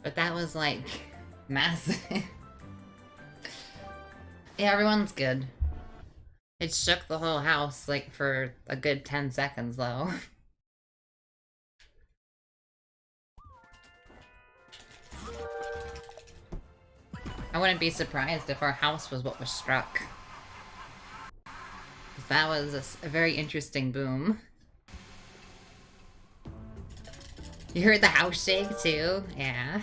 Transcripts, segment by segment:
But that was like massive. Yeah, everyone's good. It shook the whole house like for a good 10 seconds though. I wouldn't be surprised if our house was what was struck. That was a very interesting boom. You heard the house shake too? Yeah.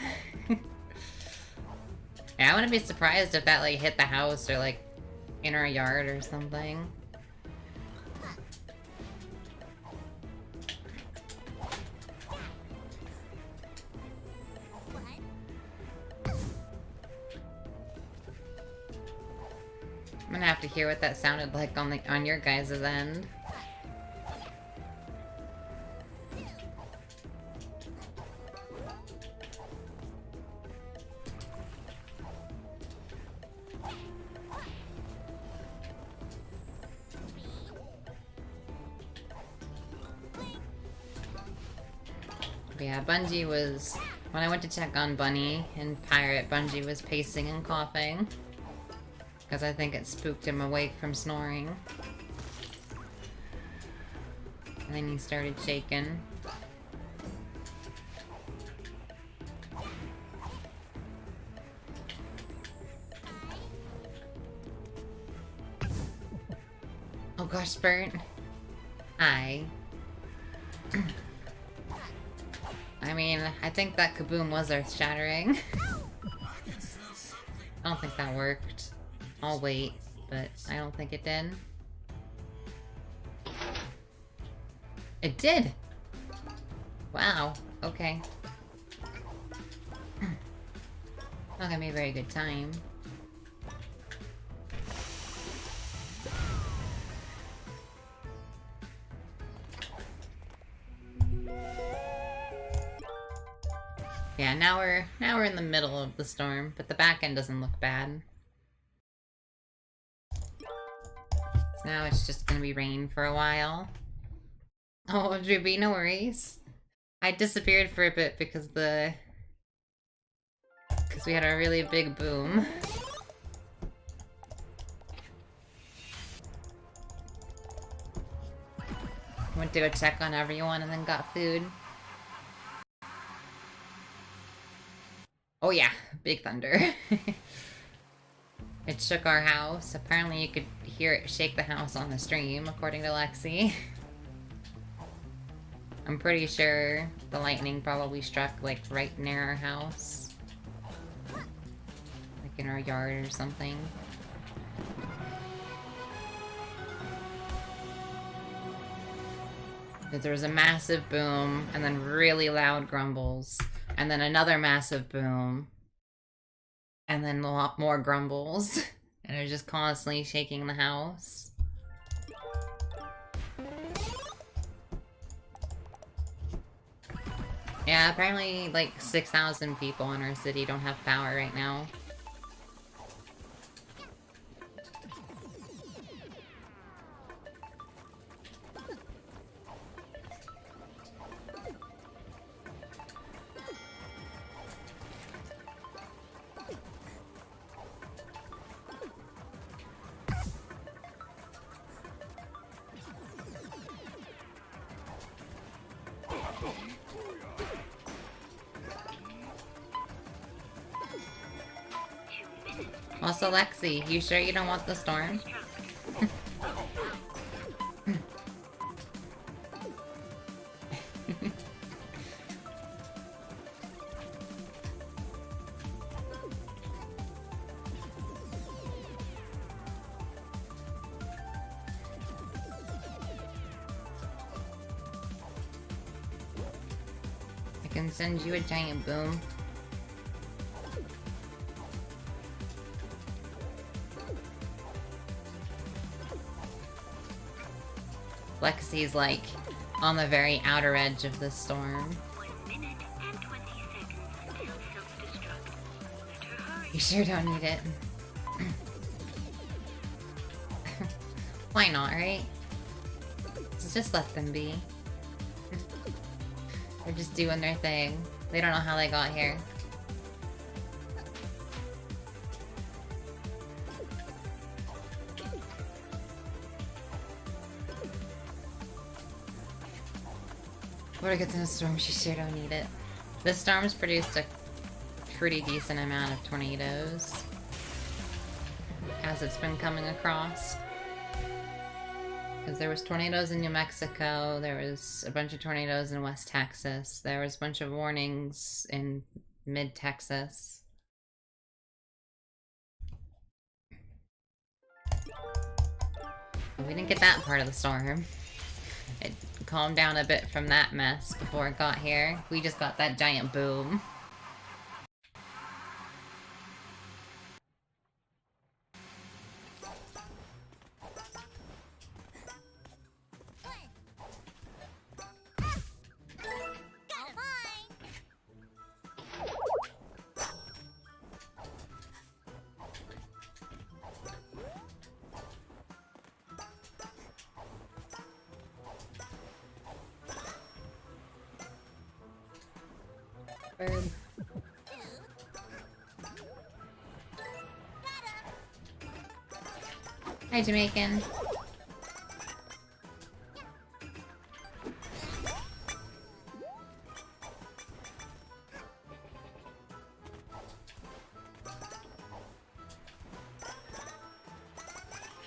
Yeah, I wouldn't be surprised if that like hit the house or like in our yard or something. I'm gonna have to hear what that sounded like on your guys' end. But yeah, Bungie was... When I went to check on Bunny and Pirate, Bungie was pacing and coughing. Because I think it spooked him awake from snoring. And then he started shaking. Oh gosh, Bert. Hi. I mean, I think that kaboom was earth-shattering. I don't think that worked. I'll wait, but I don't think it did. It did! Wow, okay. Not gonna be a very good time. Yeah, now we're in the middle of the storm, but the back end doesn't look bad. So now it's just gonna be rain for a while. Oh, Ruby, no worries. I disappeared for a bit because we had a really big boom. Went to go check on everyone and then got food. Oh yeah, big thunder. It shook our house. Apparently you could hear it shake the house on the stream, according to Lexi. I'm pretty sure the lightning probably struck like right near our house. Like in our yard or something. But there was a massive boom, and then really loud grumbles. And then another massive boom. And then a lot more grumbles. And it was just constantly shaking the house. Yeah, apparently like 6,000 people in our city don't have power right now. Also, Lexi, you sure you don't want the storm? I can send you a giant boom. Lexi's like on the very outer edge of the storm. 1 minute and 20 seconds till self-destruct. Let her hurry. You sure don't need it. Why not, right? Just let them be. They're just doing their thing. They don't know how they got here. Before it gets in a storm, she sure don't need it. This storm's produced a pretty decent amount of tornadoes as it's been coming across. Because there was tornadoes in New Mexico, there was a bunch of tornadoes in West Texas, there was a bunch of warnings in mid-Texas. We didn't get that part of the storm. It calmed down a bit from that mess before it got here. We just got that giant boom. Bird. Hi, Jamaican.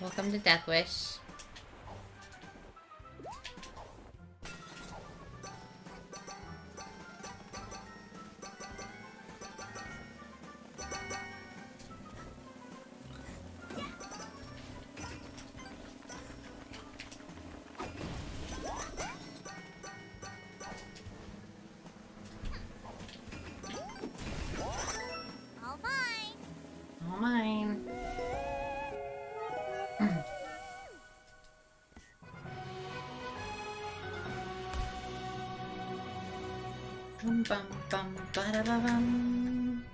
Welcome to Deathwish. All mine. Bum bum bum ba da ba bum.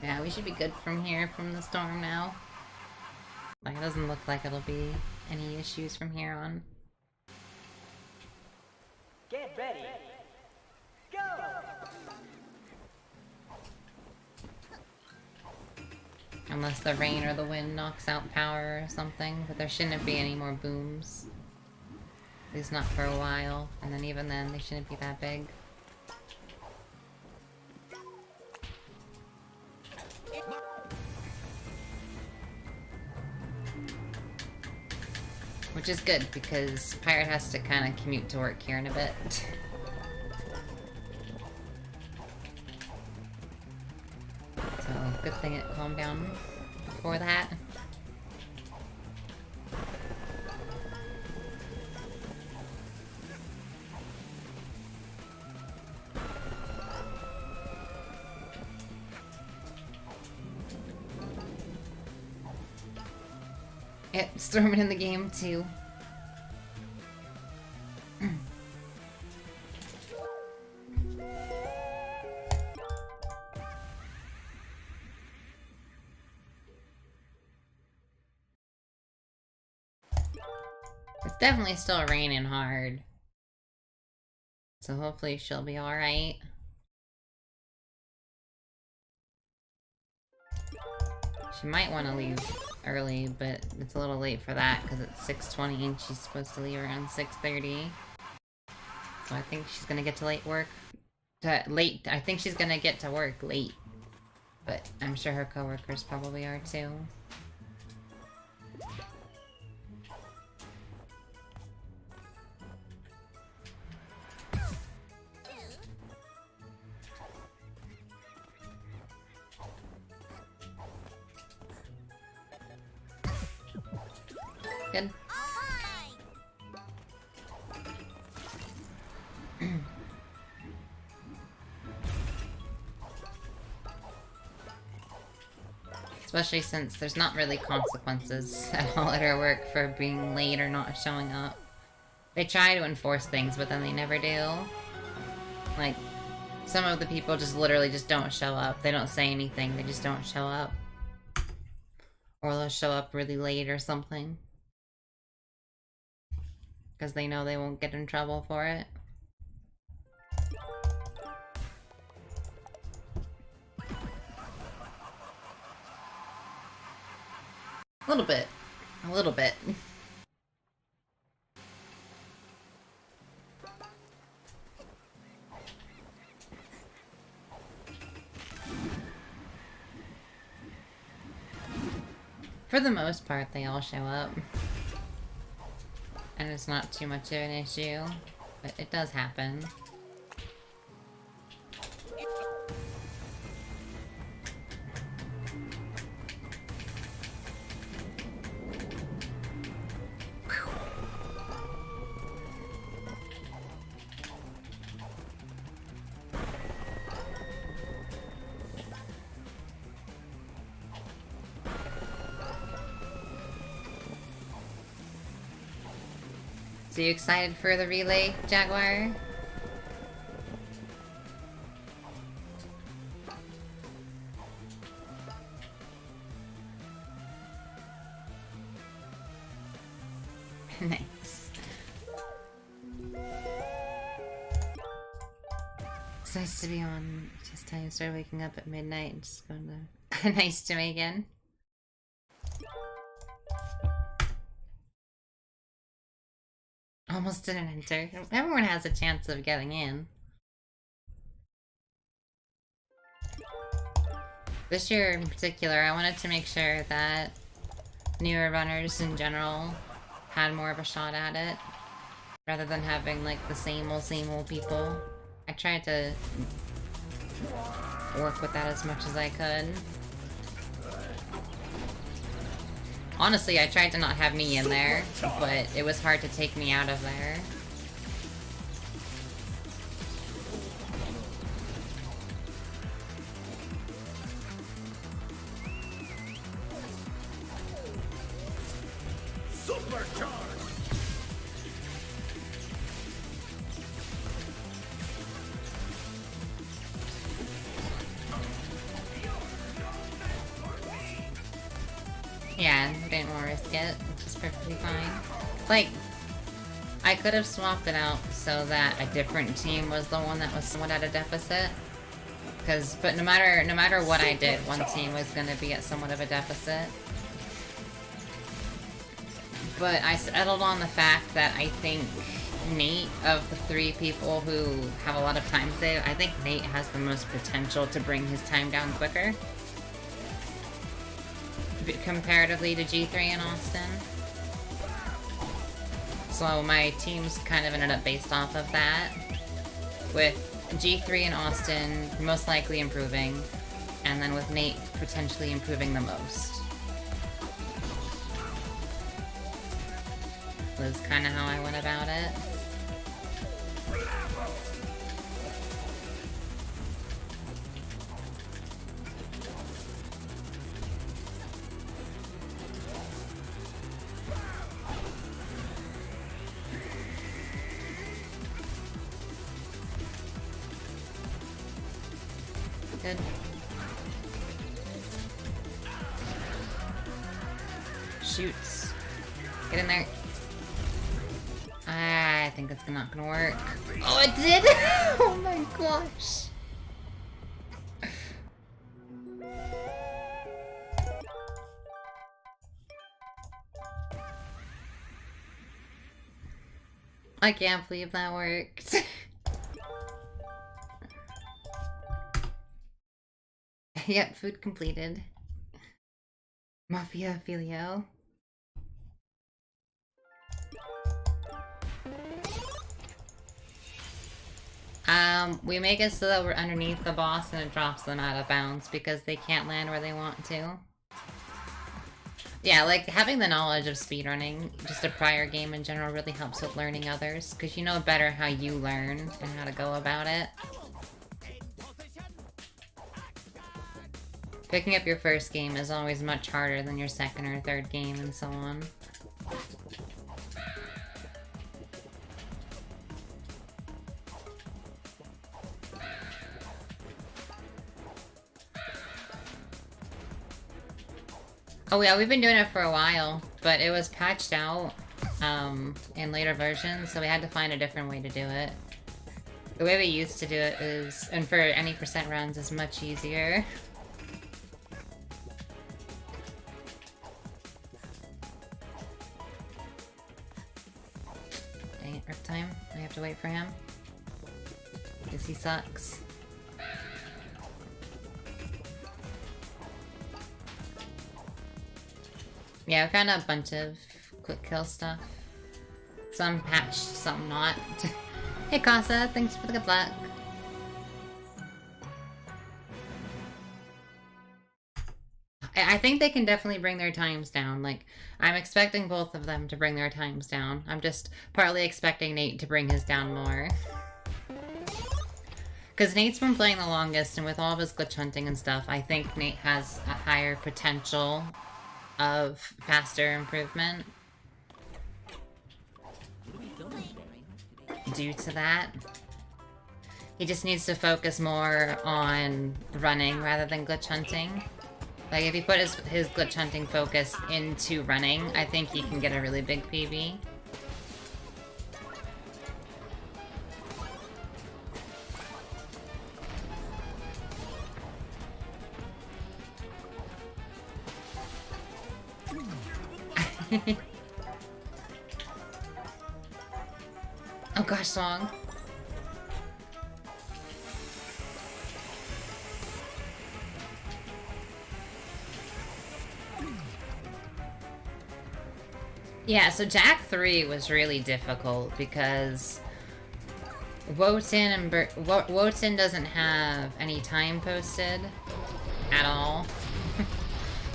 Yeah, we should be good from here, from the storm now. Like, it doesn't look like it'll be any issues from here on. Get ready. Go! Unless the rain or the wind knocks out power or something, but there shouldn't be any more booms. At least not for a while, and then even then, they shouldn't be that big. Which is good, because Pirate has to kind of commute to work here in a bit. So, good thing it calmed down before that. Yep, storming in the game too. It's definitely still raining hard. So hopefully she'll be alright. She might want to leave early, but it's a little late for that because it's 6:20 and she's supposed to leave around 6:30. So I think she's gonna get to work. I think she's gonna get to work late. But I'm sure her coworkers probably are too. Good. Especially since there's not really consequences at all at her work for being late or not showing up. They try to enforce things, but then they never do. Like, some of the people just literally just don't show up. They don't say anything, they just don't show up. Or they'll show up really late or something. Because they know they won't get in trouble for it. little bit. A little bit. For the most part, they all show up. And it's not too much of an issue, but it does happen. So you excited for the relay, Jaguar? Nice. It's nice to be on. Just how you start waking up at midnight and just going to nice to Megan. Almost didn't enter. Everyone has a chance of getting in. This year in particular, I wanted to make sure that newer runners in general had more of a shot at it, rather than having like the same old people. I tried to work with that as much as I could. Honestly, I tried to not have me in there, but it was hard to take me out of there. Yeah, didn't want to risk it, which is perfectly fine. Like, I could have swapped it out so that a different team was the one that was somewhat at a deficit. But no matter what I did, one team was going to be at somewhat of a deficit. But I settled on the fact that I think Nate, of the three people who have a lot of time save, I think Nate has the most potential to bring his time down quicker. Comparatively to G3 and Austin. So my teams kind of ended up based off of that, with G3 and Austin most likely improving, and then with Nate potentially improving the most. Was kind of how I went about it. Good. Shoots. Get in there. I think it's not gonna work. Oh, it did! Oh my gosh. I can't believe that worked. Yep, food completed. Mafia Filio. We make it so that we're underneath the boss and it drops them out of bounds because they can't land where they want to. Yeah, like, having the knowledge of speedrunning, just a prior game in general, really helps with learning others, because you know better how you learn and how to go about it. Picking up your first game is always much harder than your second or third game, and so on. Oh yeah, we've been doing it for a while, but it was patched out in later versions, so we had to find a different way to do it. The way we used to do it is, and for any percent runs, is much easier. have to wait for him? Because he sucks. Yeah, we found a bunch of quick kill stuff. Some patched, some not. Hey Casa, thanks for the good luck. I think they can definitely bring their times down. Like, I'm expecting both of them to bring their times down. I'm just partly expecting Nate to bring his down more. Because Nate's been playing the longest, and with all of his glitch hunting and stuff, I think Nate has a higher potential of faster improvement. Due to that. He just needs to focus more on running rather than glitch hunting. Like, if he put his glitch hunting focus into running, I think he can get a really big PB. Oh gosh, song. Yeah, so Jack 3 was really difficult because Wotan doesn't have any time posted at all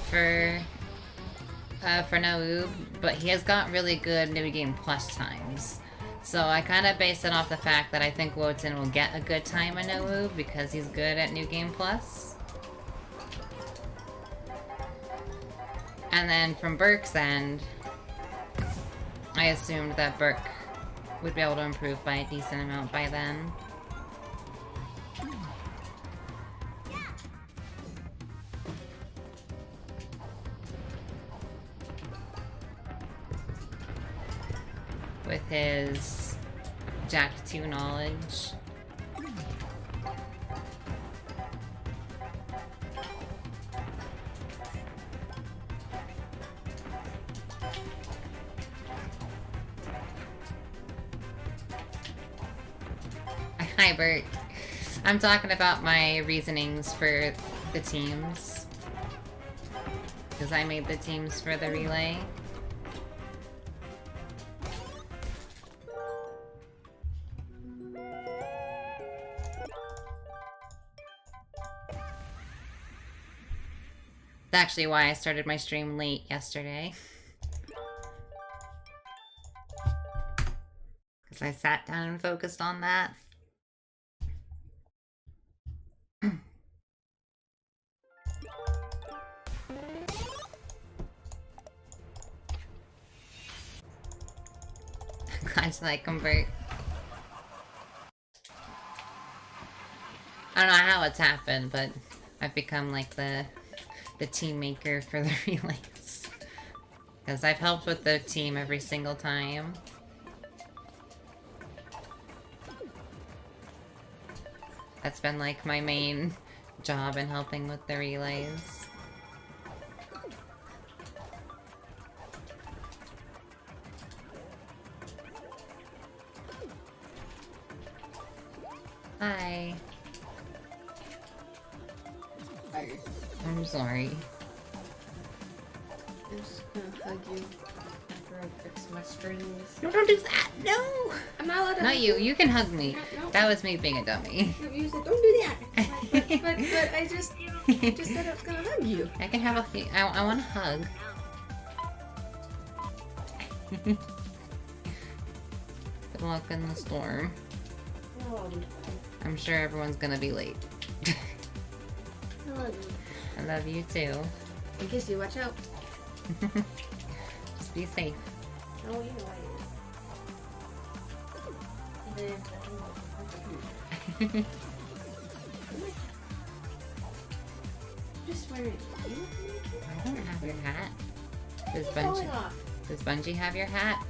for Noob, but he has got really good New Game Plus times. So I kind of base it off the fact that I think Wotan will get a good time in Noob because he's good at New Game Plus. And then from Burke's end, I assumed that Burke would be able to improve by a decent amount by then. With his Jack 2 knowledge. Hi, Bert. I'm talking about my reasonings for the teams. Because I made the teams for the relay. That's actually why I started my stream late yesterday. Because I sat down and focused on that. Glad to like convert. I don't know how it's happened, but I've become like the team maker for the relays. Because I've helped with the team every single time. That's been like my main job in helping with the relays. Hi. I'm sorry. I'm just gonna hug you after I fix my strings. No, don't do that! No! I'm not allowed to Not hug you. You can hug me. No. That was me being a dummy. You said don't do that. but I just said I was gonna hug you. I can have a... I want a hug. Good luck in the storm. Oh, I'm sure everyone's gonna be late. I love you. I love you too. In case you watch out. Just be safe. Oh, you know I am. Just wearing it. I don't have your hat. Does Falling off. Does Bungie have your hat?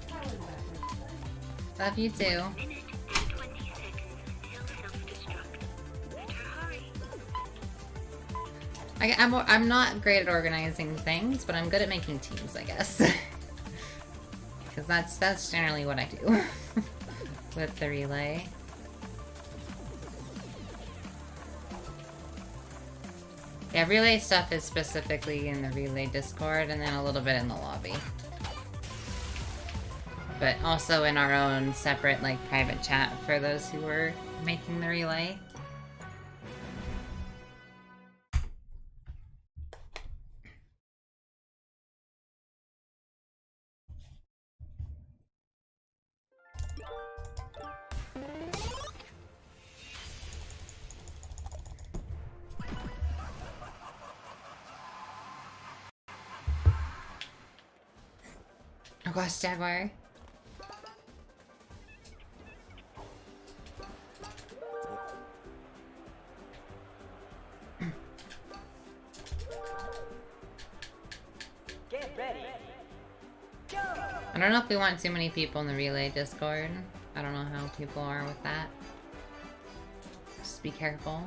Love you too. Minute and 20 seconds till self-destruct. Better hurry. I'm not great at organizing things, but I'm good at making teams, I guess. Because that's generally what I do. with the relay. Yeah, relay stuff is specifically in the relay Discord and then a little bit in the lobby. But also in our own separate, like, private chat for those who were making the relay. Oh gosh, Jaguar. Get ready. Go! I don't know if we want too many people in the relay Discord. I don't know how people are with that. Just be careful.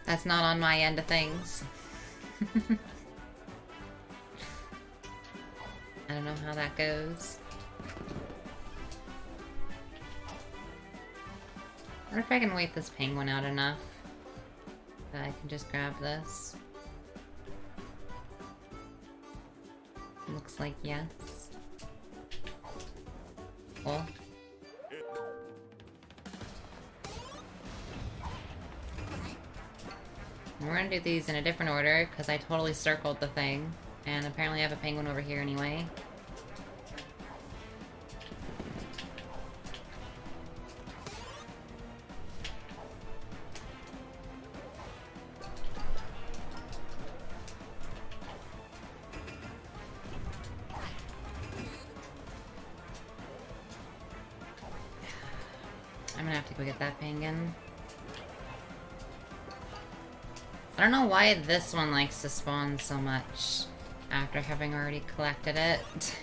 That's not on my end of things. I don't know how that goes. I wonder if I can wait this penguin out enough that I can just grab this. Looks like yes. Cool. We're gonna do these in a different order because I totally circled the thing. And apparently I have a penguin over here anyway. I'm gonna have to go get that penguin. I don't know why this one likes to spawn so much after having already collected it.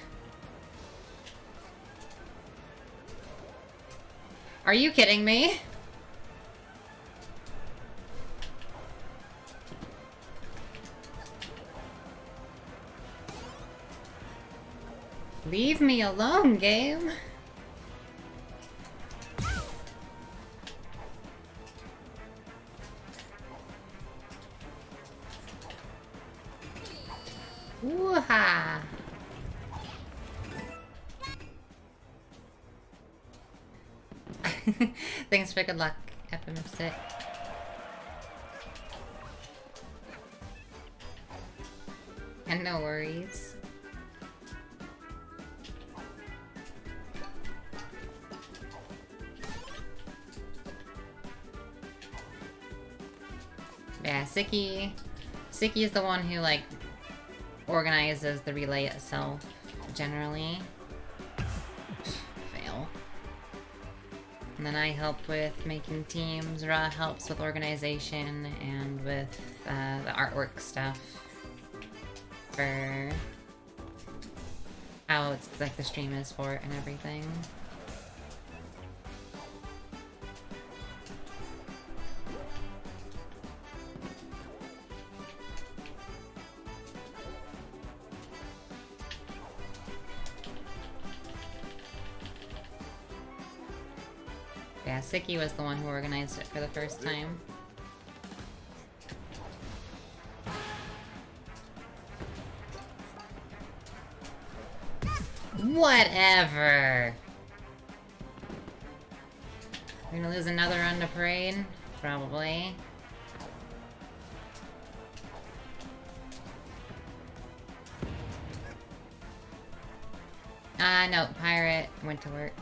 Are you kidding me? Leave me alone, game. Woo-ha! Thanks for good luck, FMSit. And no worries. Yeah, Siki is the one who, like, organizes the relay itself, generally. Fail. And then I help with making teams, Ra helps with organization and with the artwork stuff for how it's like the stream is for it and everything. Yeah, Siki was the one who organized it for the first time. Whatever! We're gonna lose another run to parade? Probably. No, pirate went to work.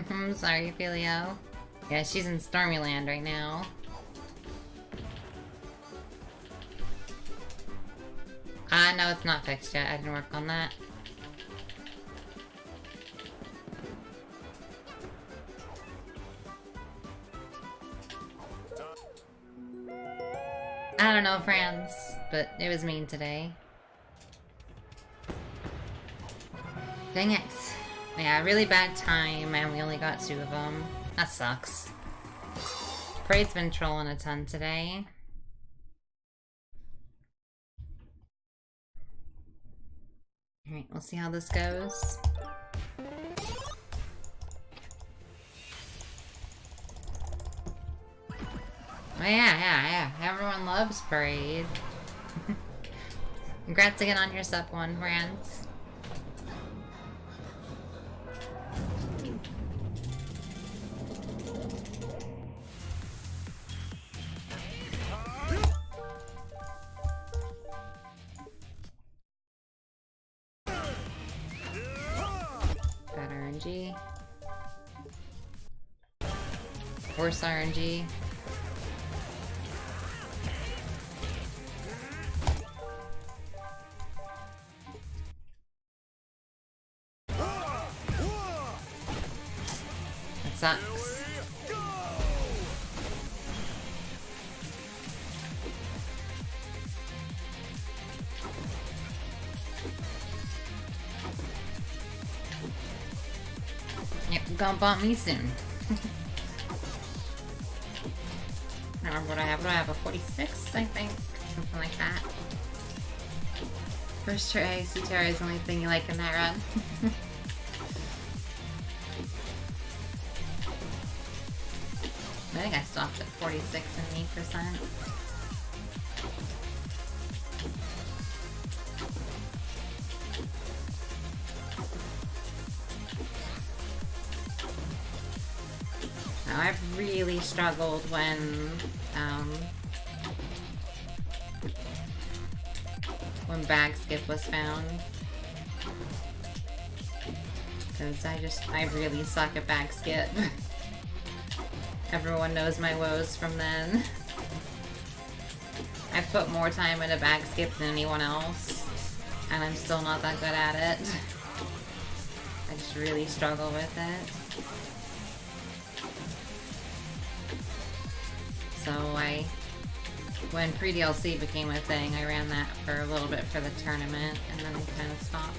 I'm sorry, Filio. Yeah, she's in Stormyland right now. No, it's not fixed yet. I didn't work on that. I don't know, friends, but it was mean today. Dang it. Yeah, really bad time, and we only got 2 of them. That sucks. Parade's been trolling a ton today. Alright, we'll see how this goes. Oh yeah. Everyone loves Parade. Congrats again on your sub 1, friends. Bad RNG. Worse RNG. That sucks. Yep, gonna bump me soon. I don't remember what I have. What do I have? A 46, I think? Something like that. First try, CTR is the only thing you like in that run. I think I stopped at 46 and 8%. Now, I've really struggled when bag skip was found. Because I really suck at bag skip. Everyone knows my woes from then. I've put more time into bag skip than anyone else, and I'm still not that good at it. I just really struggle with it. So when pre-DLC became a thing, I ran that for a little bit for the tournament, and then I kind of stopped.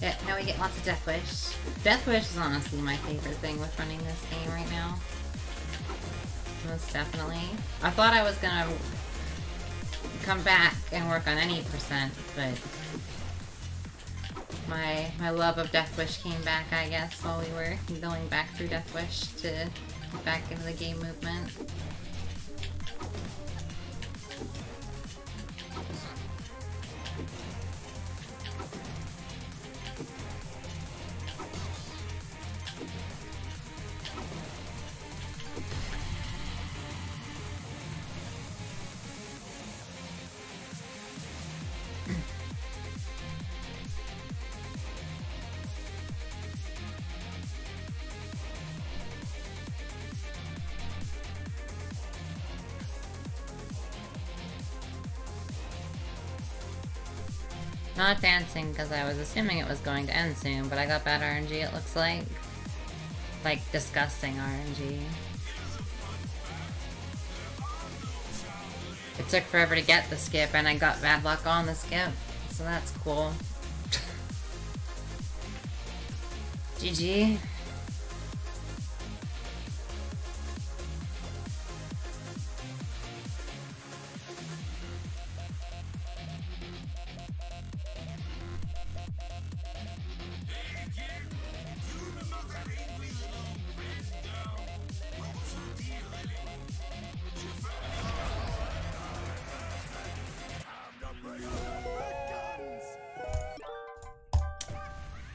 Yeah, now we get lots of Deathwish. Deathwish is honestly my favorite thing with running this game right now. Most definitely. I thought I was gonna come back and work on any percent, but my love of Deathwish came back, I guess, while we were going back through Deathwish to get back into the game movement. Not dancing because I was assuming it was going to end soon, but I got bad RNG, it looks like. Like, disgusting RNG. It took forever to get the skip, and I got bad luck on the skip. So that's cool. GG.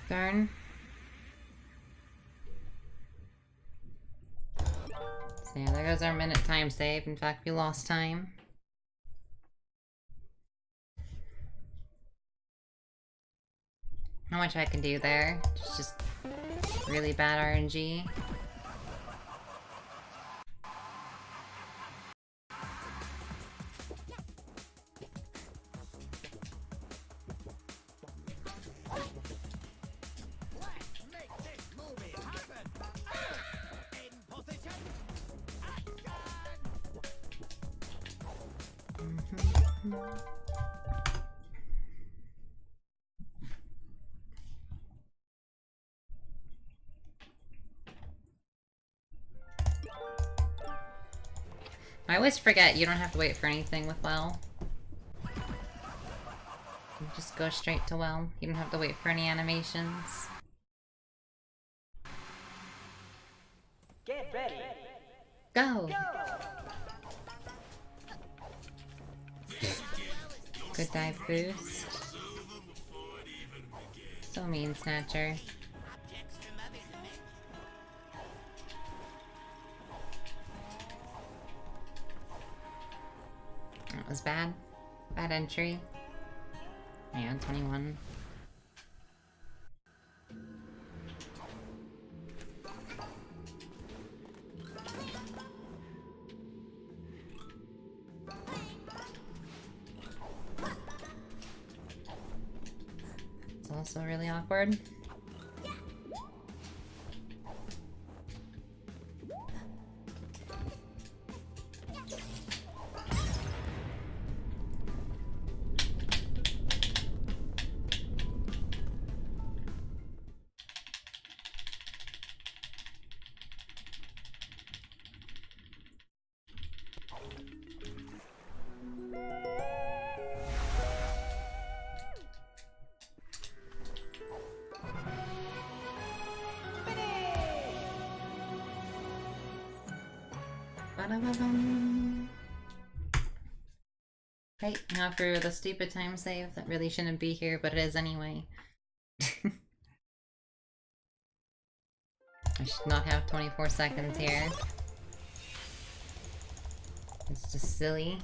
Darn. So yeah, there goes our minute time save. In fact, we lost time. Not much I can do there. It's just really bad RNG. I always forget you don't have to wait for anything with well. You just go straight to well. You don't have to wait for any animations. Get ready. Go! Good dive boost. So mean, Snatcher. That was bad. Bad entry. Yeah, 21. It's also really awkward. Right, now for the stupid time save that really shouldn't be here, but it is anyway. I should not have 24 seconds here. It's just silly.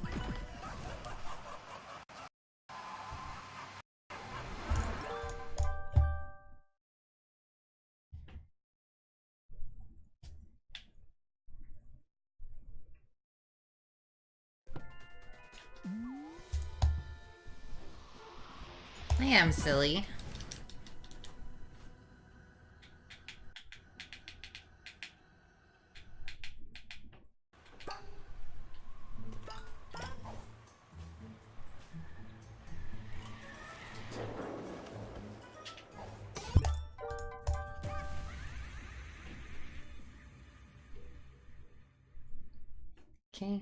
I am silly. Okay.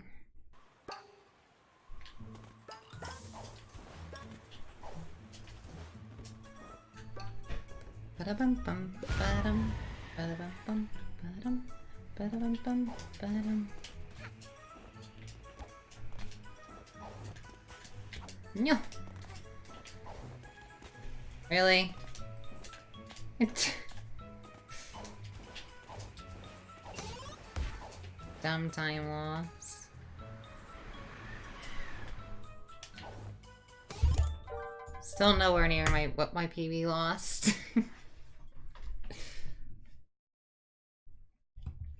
Ba-da-bum bum ba-dum ba-da-bum bum ba-dum ba-da-bum bum ba-dum. No. Really? Dumb time loss. Still nowhere near what my PB lost.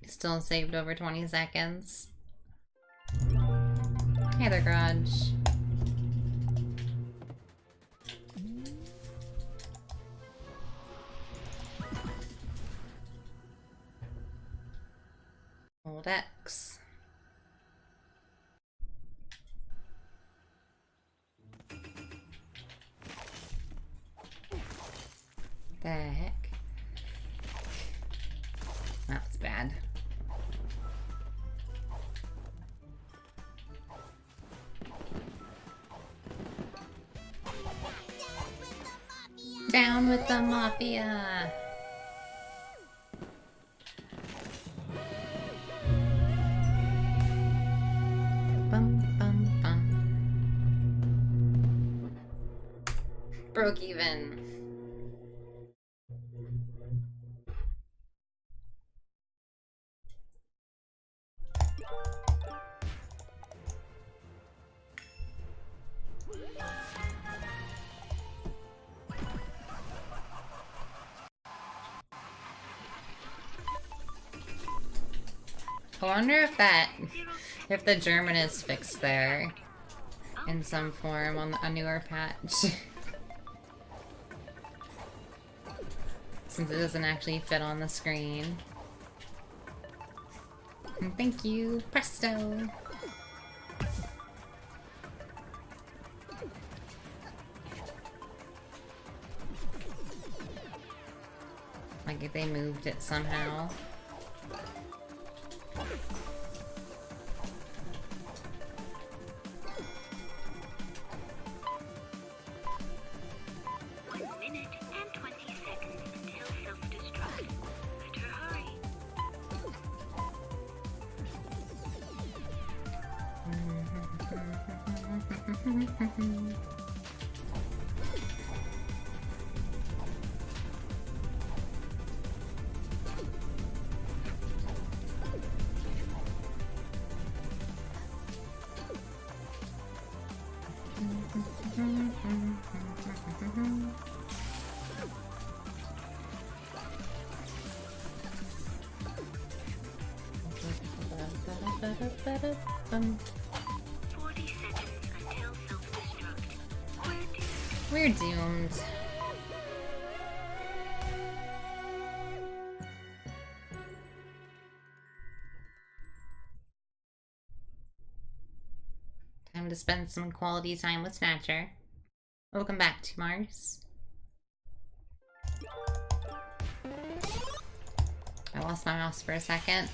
Still saved over 20 seconds. Hey there, Garage. Old X. The heck? That's bad. Down with the mafia! Bum bum bum. Broke even. I wonder if the German is fixed there in some form on a newer patch. Since it doesn't actually fit on the screen. And thank you, presto! Like if they moved it somehow. Minute and 20 seconds until self-destruct. Better hurry. Um, 40 seconds until self-destruct. We're doomed. Time to spend some quality time with Snatcher. Welcome back to Mars. I lost my mouse for a second.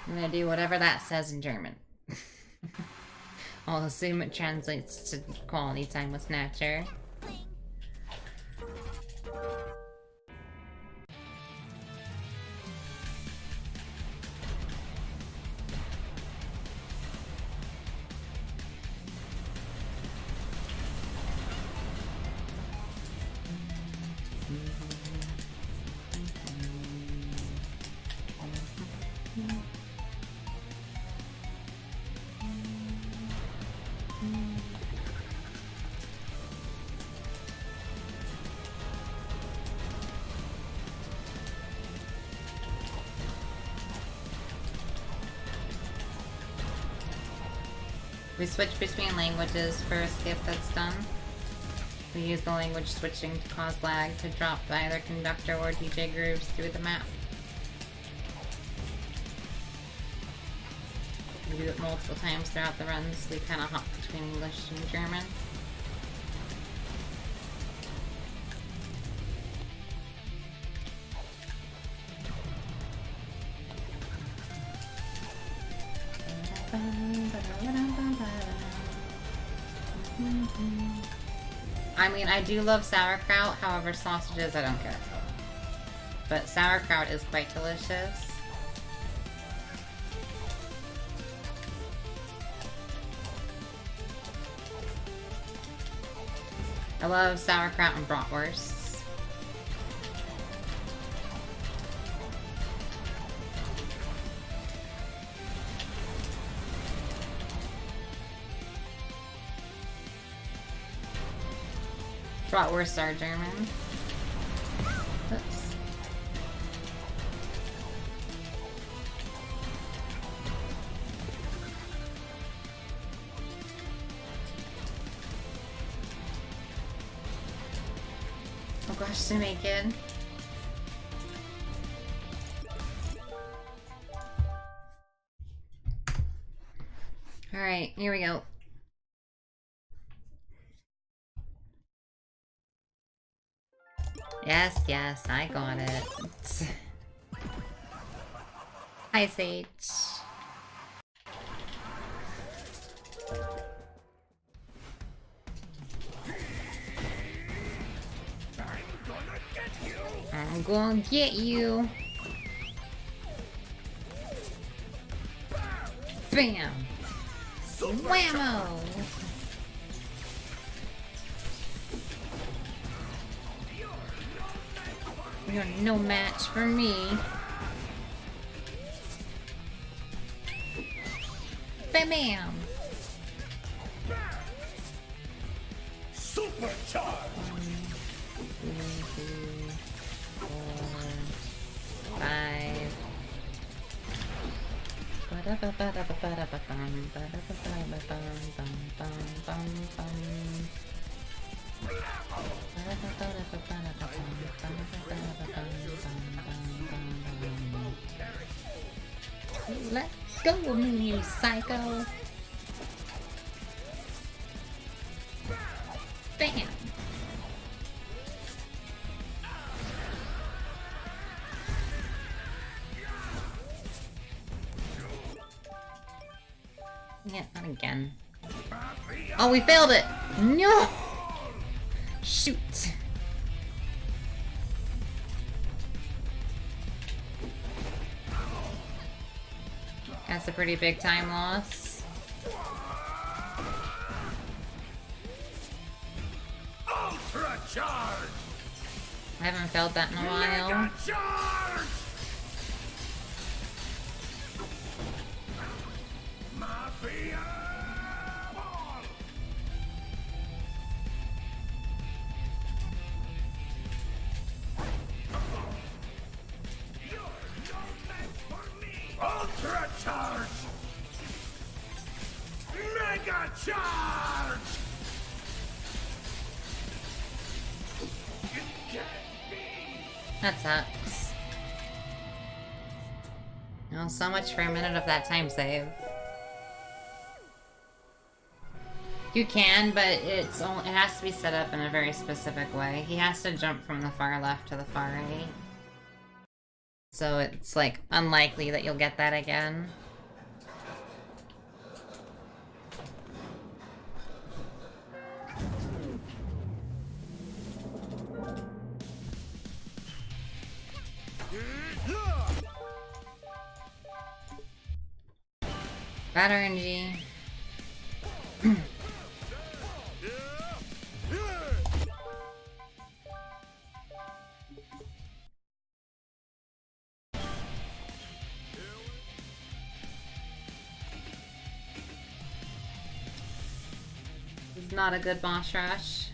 I'm gonna do whatever that says in German. I'll assume it translates to quality time with Snatcher. We switch between languages for a skip that's done. We use the language switching to cause lag to drop either conductor or DJ grooves through the map. We do it multiple times throughout the runs. We kind of hop between English and German. I mean, I do love sauerkraut, however sausages I don't care for. But sauerkraut is quite delicious. I love sauerkraut and bratwursts. Bratwursts are German. Oops. Oh gosh, to make it. Alright, here we go. Yes, yes, I got it. Hi, Sage. I'm gonna get you. Bam! Whammo! You're no match for me. Bam bam! Supercharged! 1, 2, 3, 4, 5. Let's go, you psycho! Yeah, not again. Oh, we failed it! No! Shoot. That's a pretty big time loss. Ultra charge! I haven't felt that in a while. Mega charge! Mafia ball! You're no match for me! Ultra charge! Mega charge! It can't be! That sucks. Oh, so much for a minute of that time save. You can, but it has to be set up in a very specific way. He has to jump from the far left to the far right. So it's like unlikely that you'll get that again. Bad RNG. This is not a good boss rush.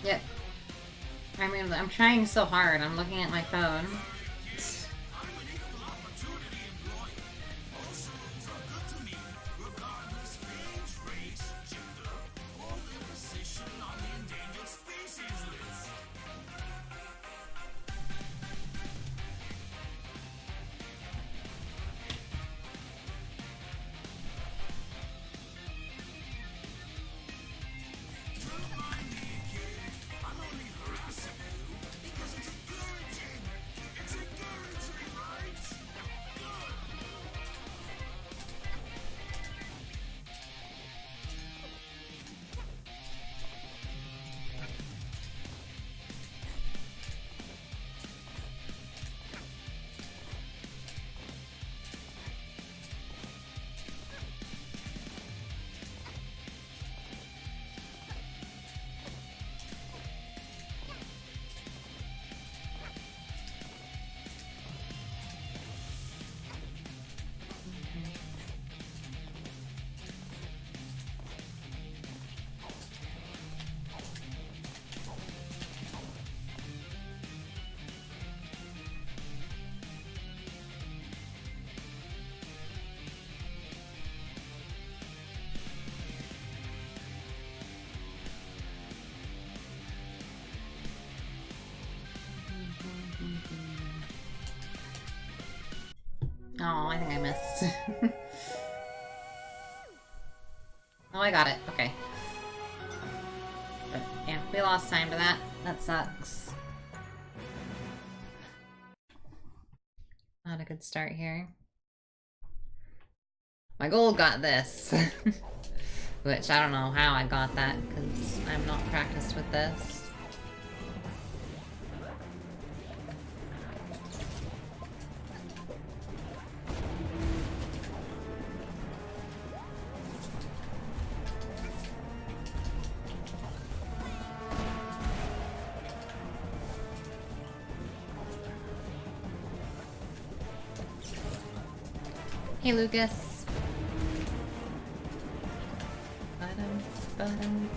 Yep. I mean, I'm trying so hard. I'm looking at my phone. Oh, I think I missed. Oh, I got it. Okay. But, yeah, we lost time to that. That sucks. Not a good start here. My goal got this. Which, I don't know how I got that, because I'm not practiced with this. Hey, Lucas. Ba-dum.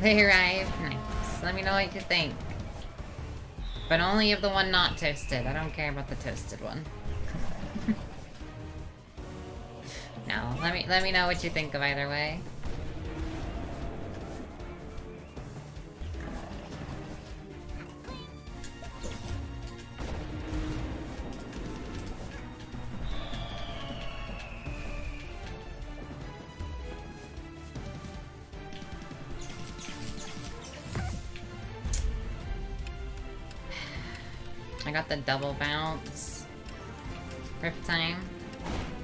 They arrived. Nice. Let me know what you think. But only of the one not toasted. I don't care about the toasted one. No, let me know what you think of either way. I got the double bounce. Rip time.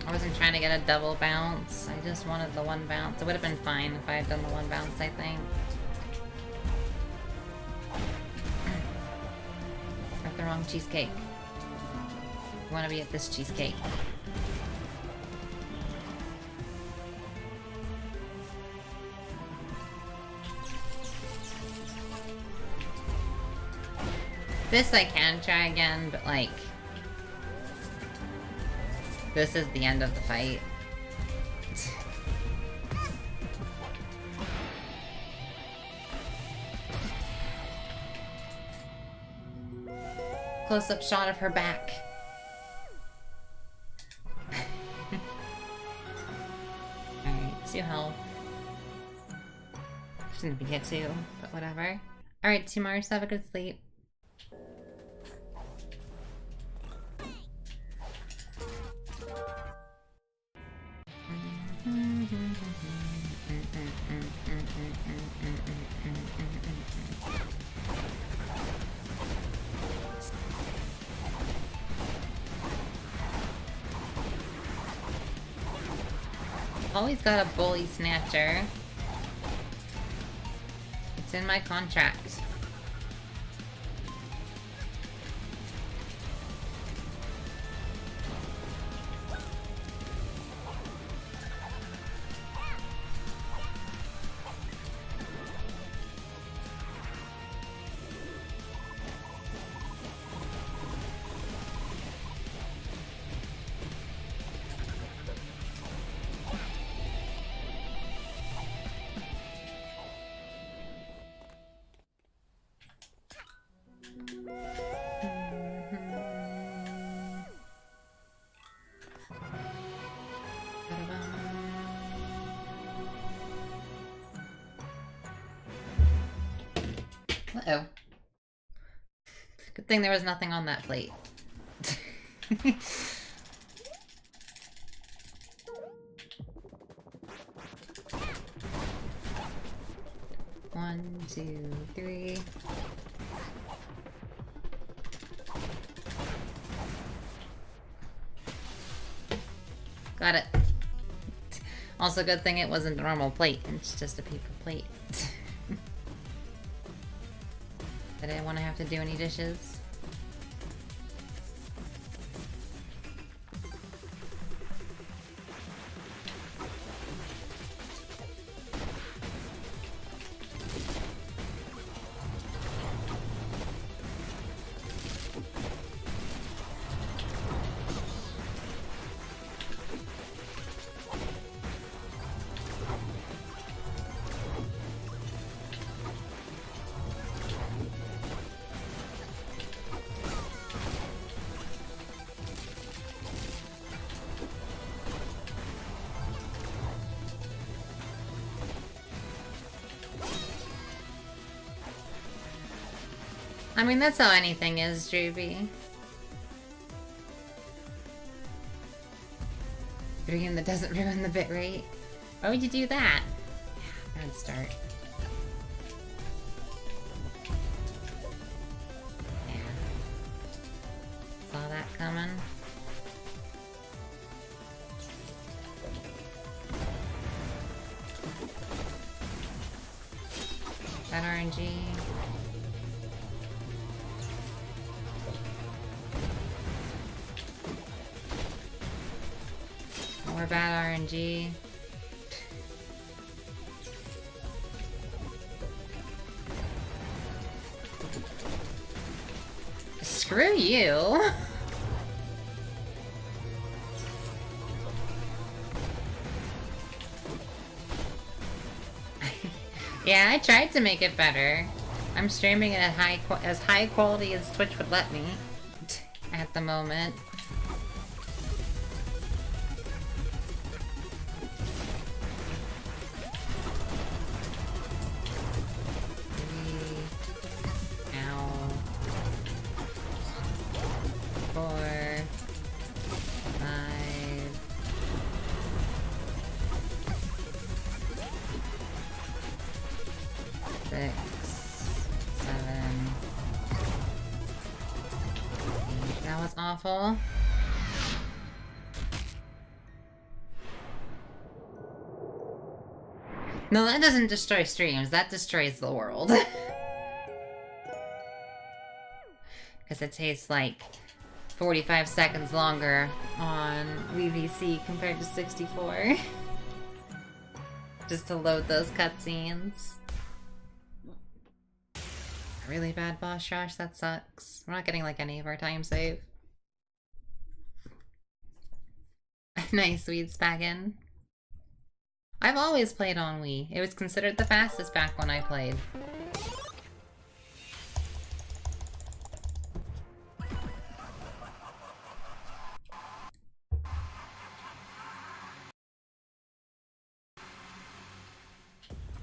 I wasn't trying to get a double bounce. I just wanted the one bounce. It would have been fine if I had done the one bounce, I think. Got the wrong cheesecake. I want to be at this cheesecake. This I can try again, but like... This is the end of the fight. Close-up shot of her back. Alright, 2 health. Shouldn't be hit 2, but whatever. Alright, 2 Mars, have a good sleep. Always got a bully snatcher. It's in my contract. Uh-oh. Good thing there was nothing on that plate. One, two, three. Got it. Also, good thing it wasn't a normal plate. It's just a paper plate. I didn't want to have to do any dishes. I mean, that's how anything is, JB. Video game that doesn't ruin the bit rate. Why would you do that? Yeah, bad start. Yeah. Saw that coming. That RNG. More bad RNG. Screw you. Yeah, I tried to make it better. I'm streaming it at as high quality as Twitch would let me at the moment. Ow. 4, 5. Six, 7, 8. That was awful. No, that doesn't destroy streams. That destroys the world. Because it takes like 45 seconds longer on VVC compared to 64. Just to load those cutscenes. Really bad boss rush, that sucks. We're not getting like any of our time save. Nice, Weeds Spaggin. I've always played on Wii. It was considered the fastest back when I played.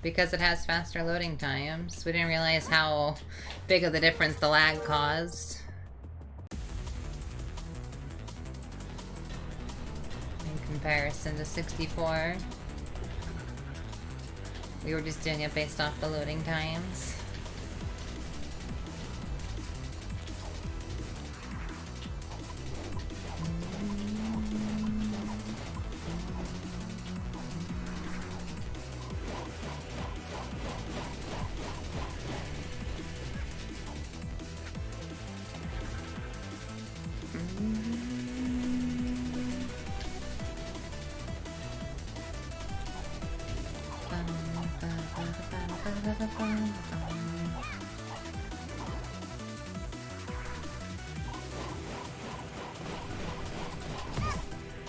Because it has faster loading times. We didn't realize how big of the difference the lag caused. In comparison to 64. We were just doing it based off the loading times.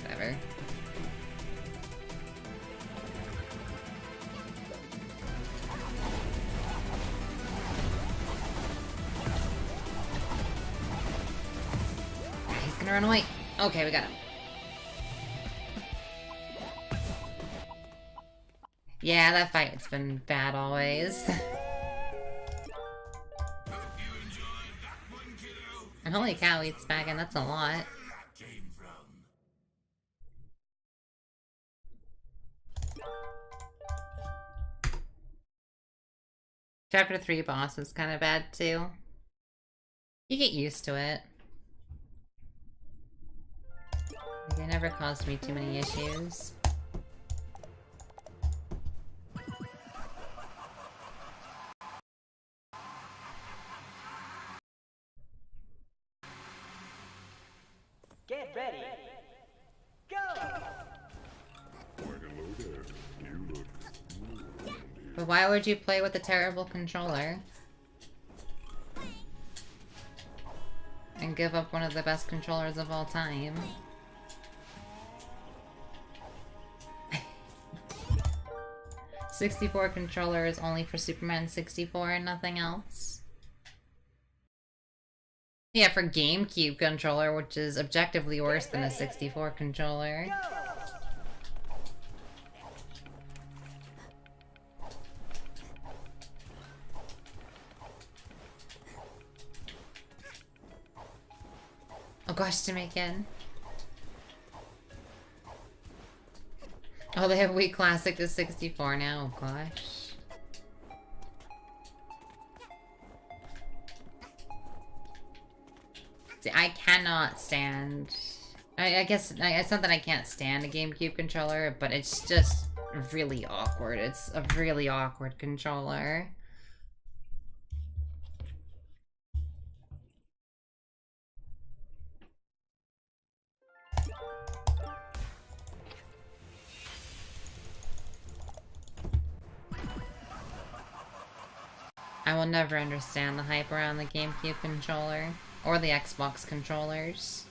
Whatever. He's gonna run away. Okay, we got him. Yeah, that fight's been bad always. And holy cow, Eats Baggin', that's a lot. Chapter 3 boss is kind of bad too. You get used to it. Like, it never caused me too many issues. Get ready. Go! But why would you play with a terrible controller? And give up one of the best controllers of all time? 64 controller is only for Superman 64 and nothing else. Yeah, for GameCube controller, which is objectively worse than a 64 controller. Oh gosh, Jamaican. Oh, they have Wii Classic to 64 now, oh gosh. See, I cannot stand... I guess it's not that I can't stand a GameCube controller, but it's just really awkward. It's a really awkward controller. I will never understand the hype around the GameCube controller. Or the Xbox controllers.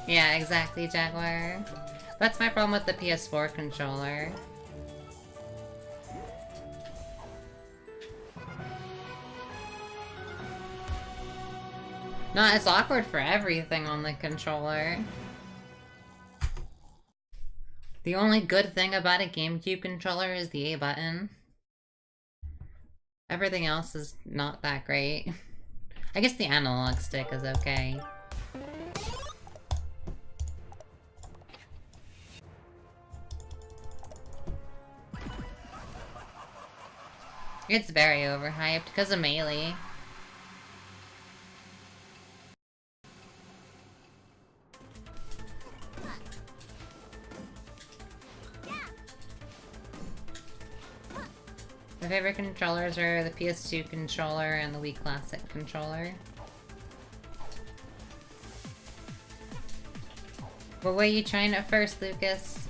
Yeah, exactly, Jaguar. That's my problem with the PS4 controller. No, it's awkward for everything on the controller. The only good thing about a GameCube controller is the A button. Everything else is not that great. I guess the analog stick is okay. It's very overhyped because of Melee. My favorite controllers are the PS2 controller and the Wii Classic controller. What were you trying at first, Lucas?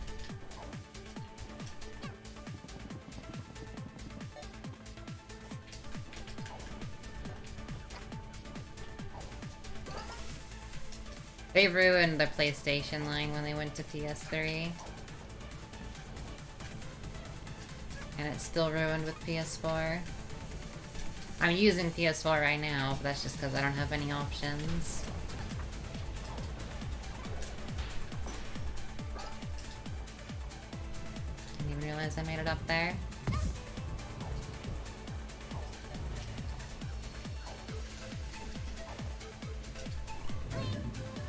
They ruined the PlayStation line when they went to PS3. And it's still ruined with PS4. I'm using PS4 right now, but that's just because I don't have any options. Didn't even realize I made it up there.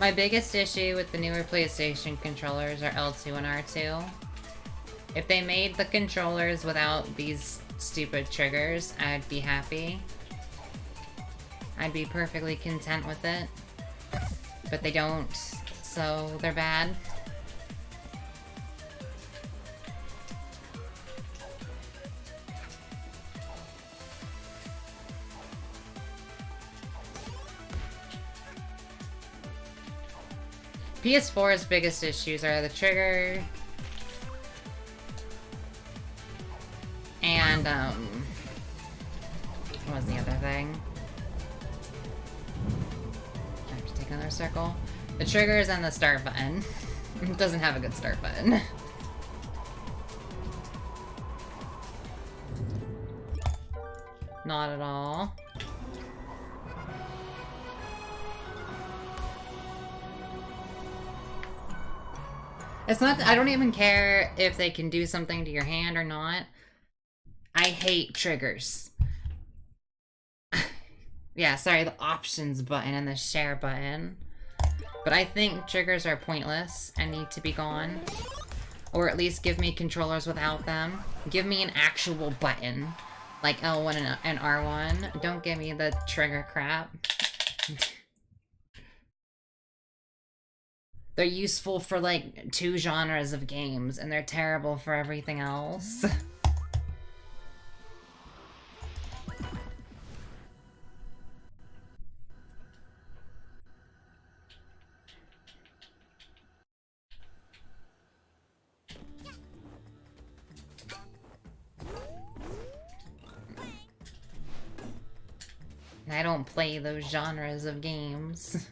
My biggest issue with the newer PlayStation controllers are L2 and R2. If they made the controllers without these stupid triggers, I'd be happy. I'd be perfectly content with it. But they don't, so they're bad. PS4's biggest issues are the trigger and what was the other thing? I have to take another circle. The triggers and the start button. It doesn't have a good start button. Not at all. It's not, I don't even care if they can do something to your hand or not. I hate triggers. Yeah, sorry, the options button and the share button. But I think triggers are pointless and need to be gone. Or at least give me controllers without them. Give me an actual button. Like L1 and R1. Don't give me the trigger crap. They're useful for like 2 genres of games, and they're terrible for everything else. I don't play those genres of games.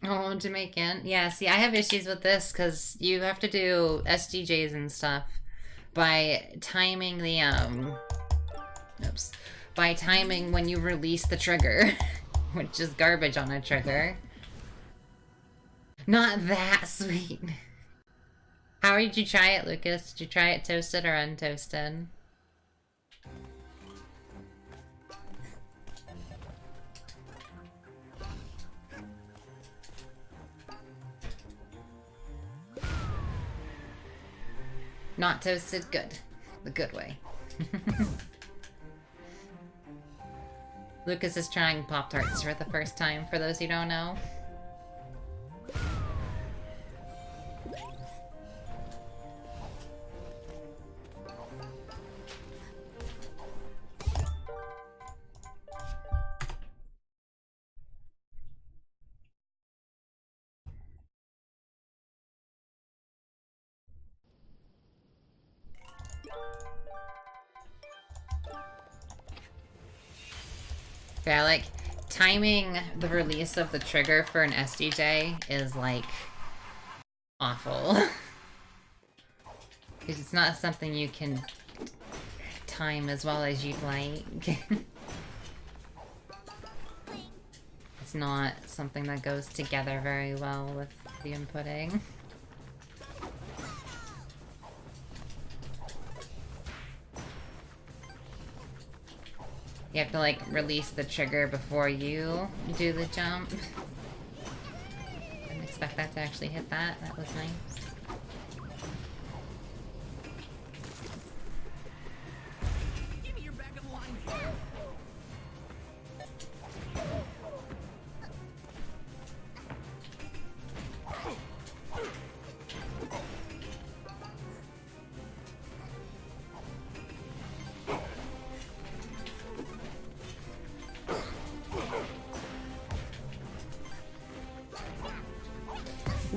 Oh, Jamaican. Yeah, see, I have issues with this because you have to do SDJs and stuff by timing the, oops. By timing when you release the trigger, which is garbage on a trigger. Not that sweet. How did you try it, Lucas? Did you try it toasted or untoasted? Not toasted, good. The good way. Lucas is trying Pop-Tarts for the first time, for those who don't know. Yeah, like, timing the release of the trigger for an SDJ is, like, awful. Because it's not something you can time as well as you'd like. It's not something that goes together very well with the inputting. You have to, like, release the trigger before you do the jump. Didn't expect that to actually hit that. That was nice. Give me your bag of lines.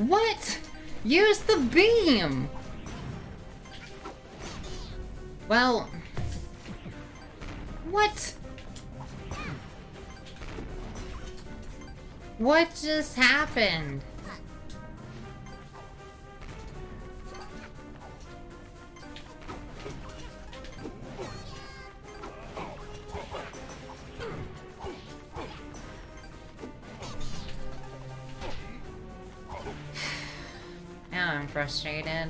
What? Use the beam! Well... What? What just happened? Now I'm frustrated.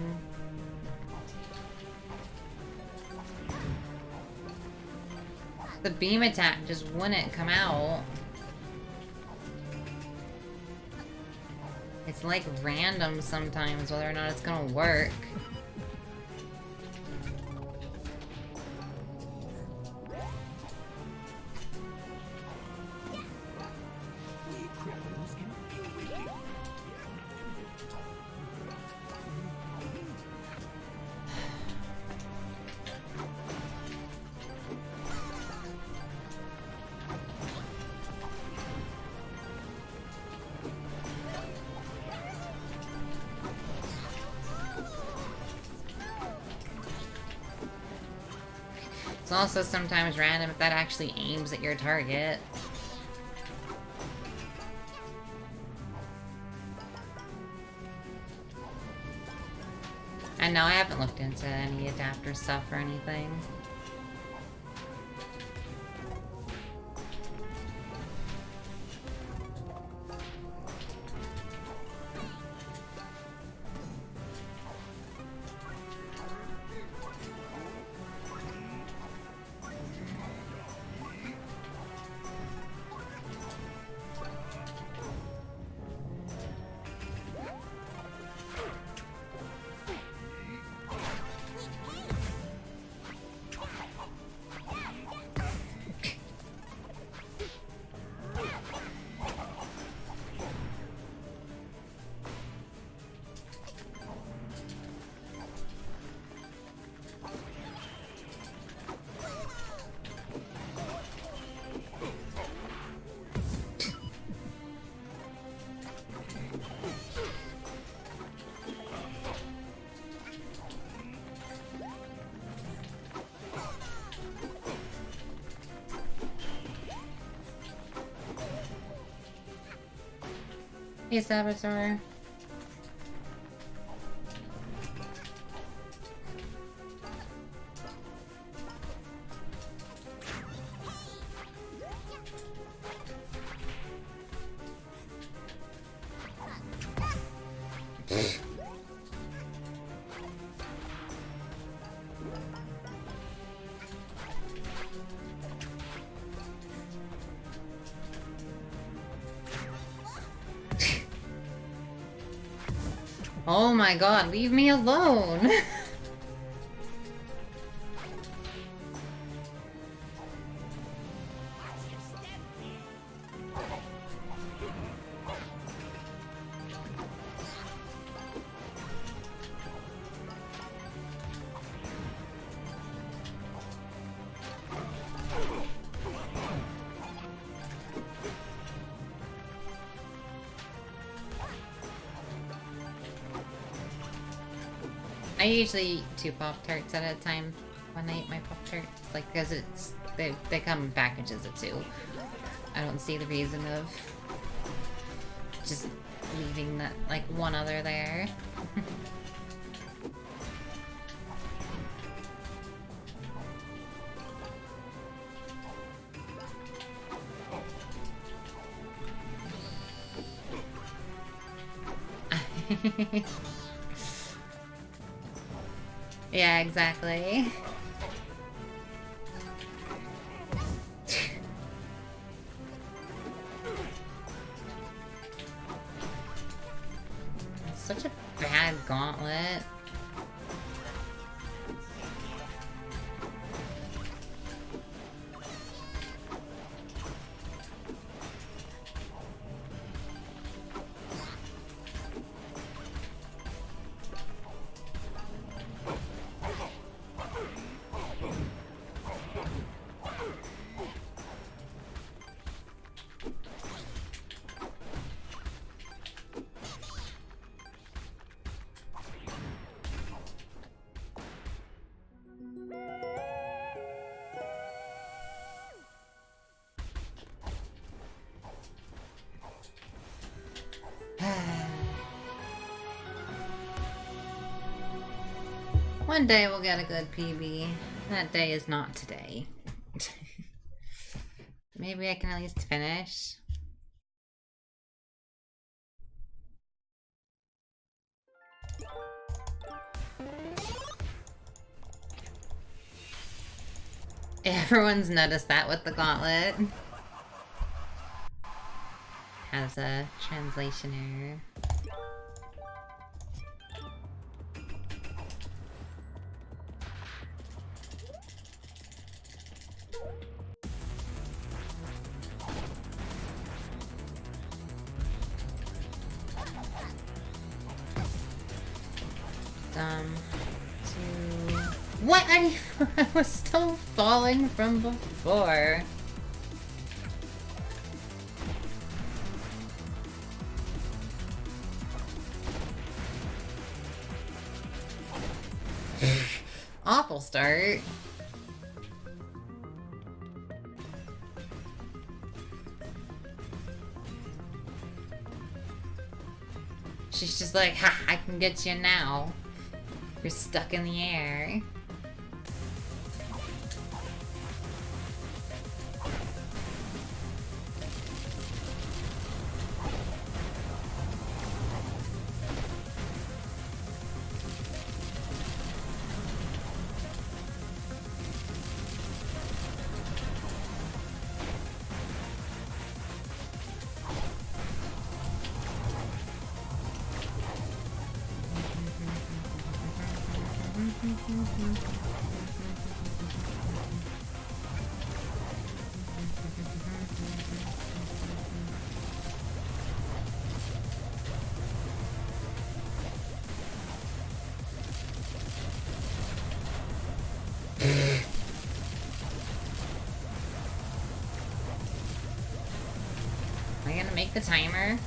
The beam attack just wouldn't come out. It's like random sometimes whether or not it's gonna work. We criminals can feel wicked. It's also sometimes random if that actually aims at your target. And no, I haven't looked into any adapter stuff or anything. Hey, Saboteur. Oh my god, leave me alone! I usually eat 2 Pop-Tarts at a time when I eat my Pop-Tarts. Like, because they come in packages of 2. I don't see the reason of just leaving that, like, one other there. Yeah, exactly. It's such a bad gauntlet. One day we'll get a good PB. That day is not today. Maybe I can at least finish. Everyone's noticed that with the gauntlet. Has a translation error. What? I was still falling from before. Awful start. She's just like, ha, I can get you now. You're stuck in the air. Am I gonna make the timer?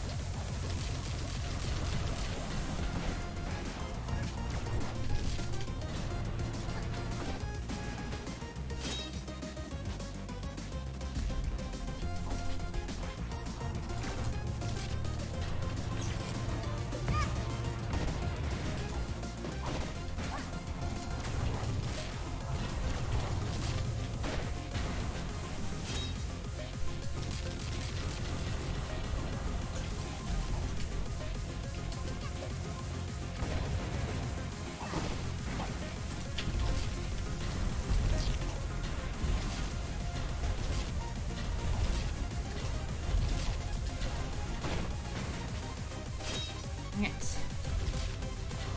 Yes.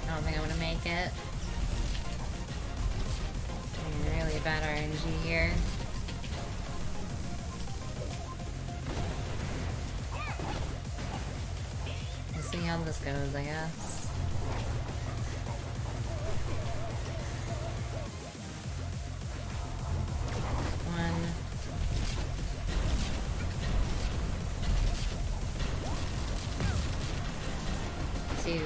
I don't think I'm gonna make it. Really bad RNG here. We'll see how this goes, I guess. One. Two.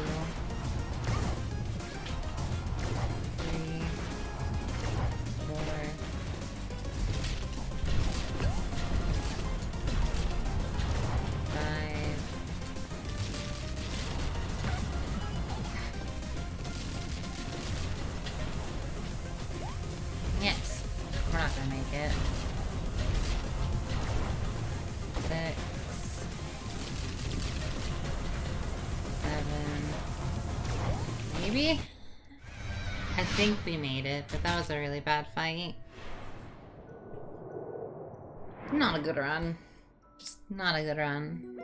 gonna make it. 6, 7, maybe? I think we made it, but that was a really bad fight. Not a good run. Just not a good run.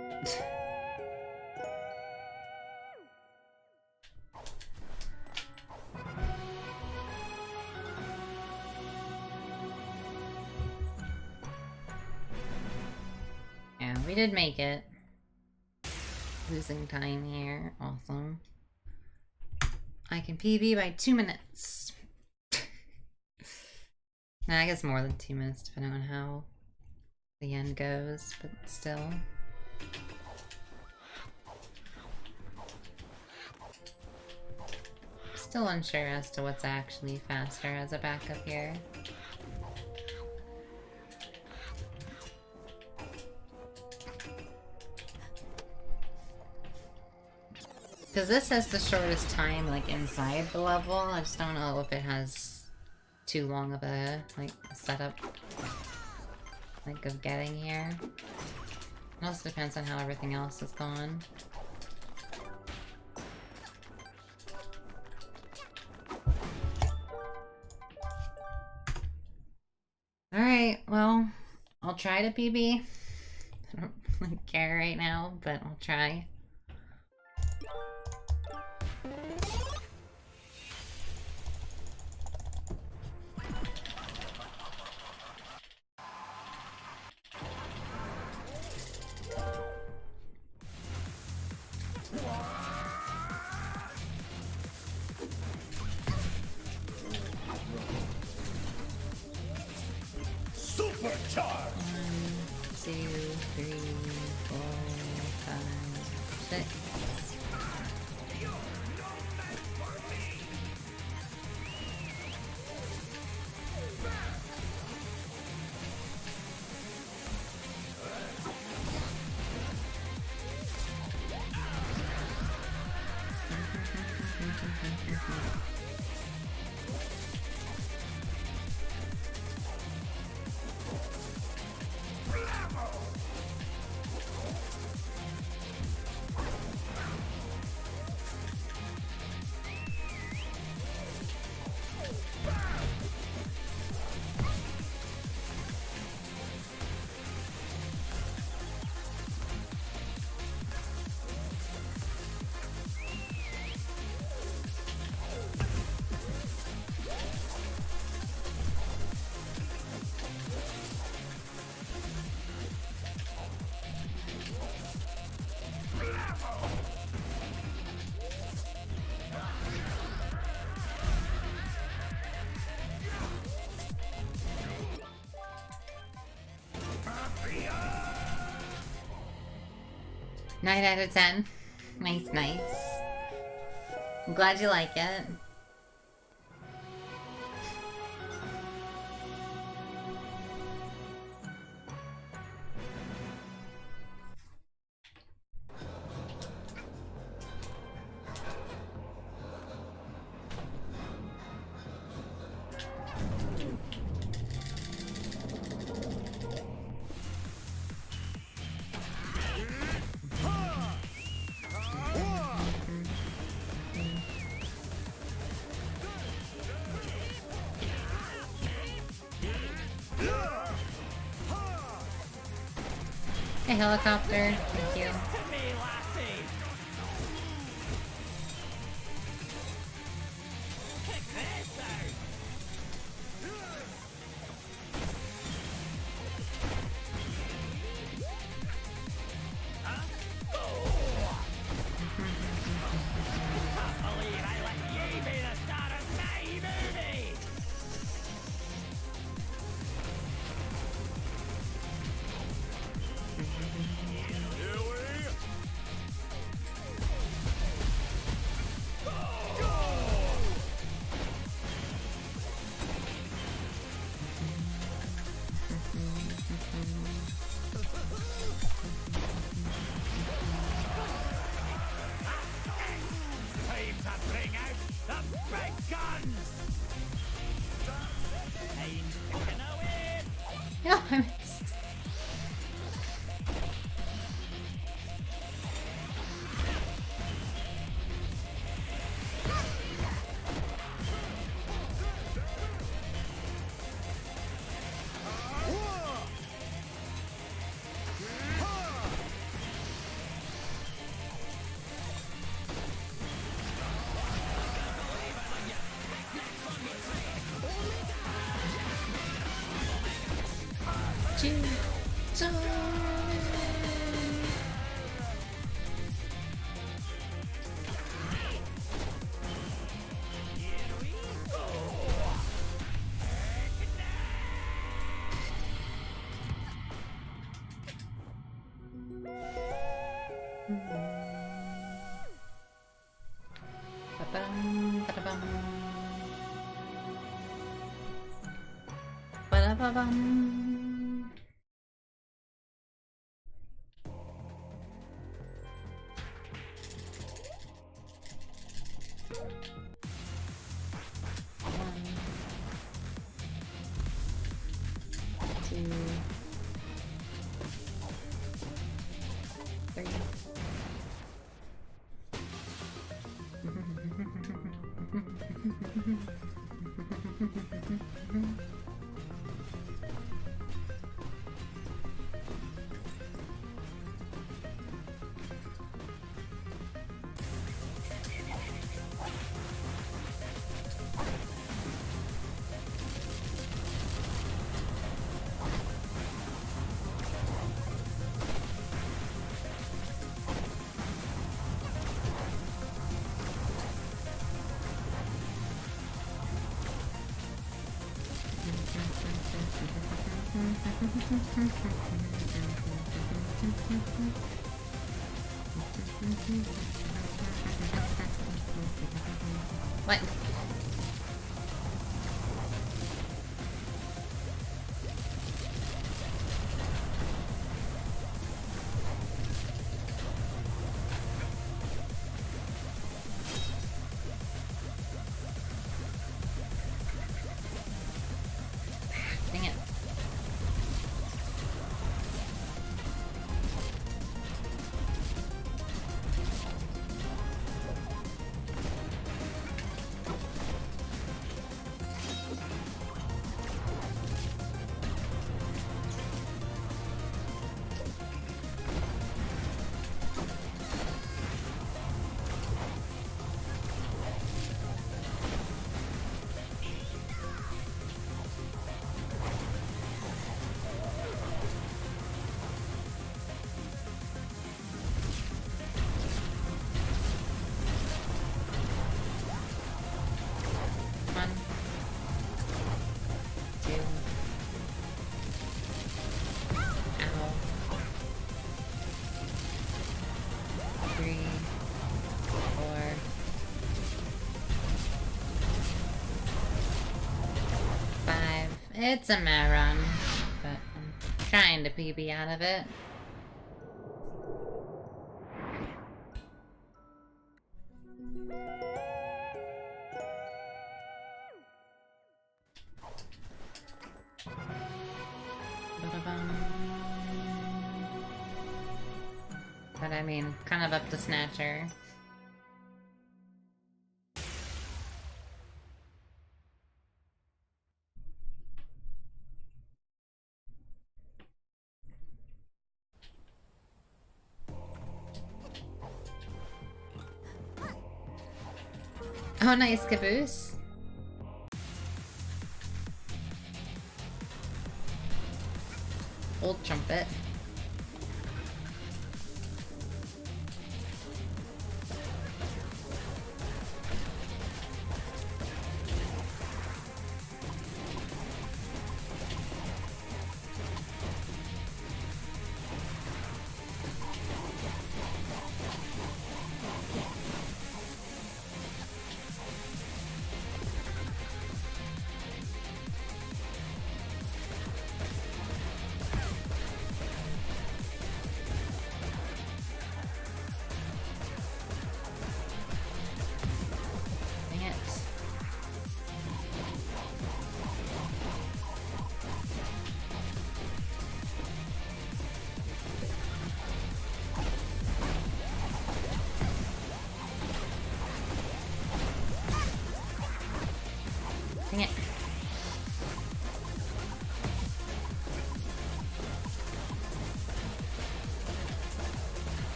Yeah, we did make it. Losing time here. Awesome. I can PB by 2 minutes. Nah, I guess more than 2 minutes, depending on how the end goes, but still. Still unsure as to what's actually faster as a backup here. Because this has the shortest time, like, inside the level. I just don't know if it has too long of a, like, setup, like, of getting here. It also depends on how everything else is gone. Alright, well, I'll try to PB. I don't really care right now, but I'll try. Supercharged! 1, 2, 3, 4, 5, 6. Nine out of 10. Nice, nice. I'm glad you like it. Hey, helicopter. Thank you. I missed. Ba-bum, ba-da-bum. Ba-da-ba-bum. One, two, three. What? Dang it. One, two, ow, three, four, five. It's a mad run, but I'm trying to PB out of it. Ba-da-bum. But I mean, kind of up to Snatcher. Oh, nice, Caboose. Old trumpet.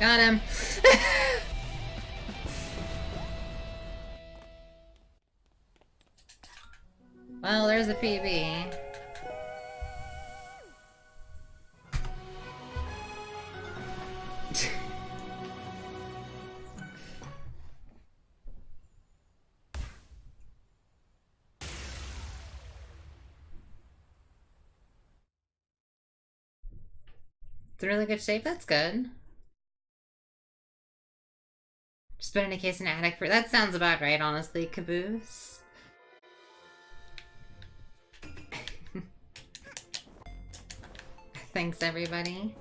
Got him. Well, there's a PB. It's in really good shape. That's good. Just been in a case in attic for— that sounds about right, honestly, Caboose. Thanks, everybody.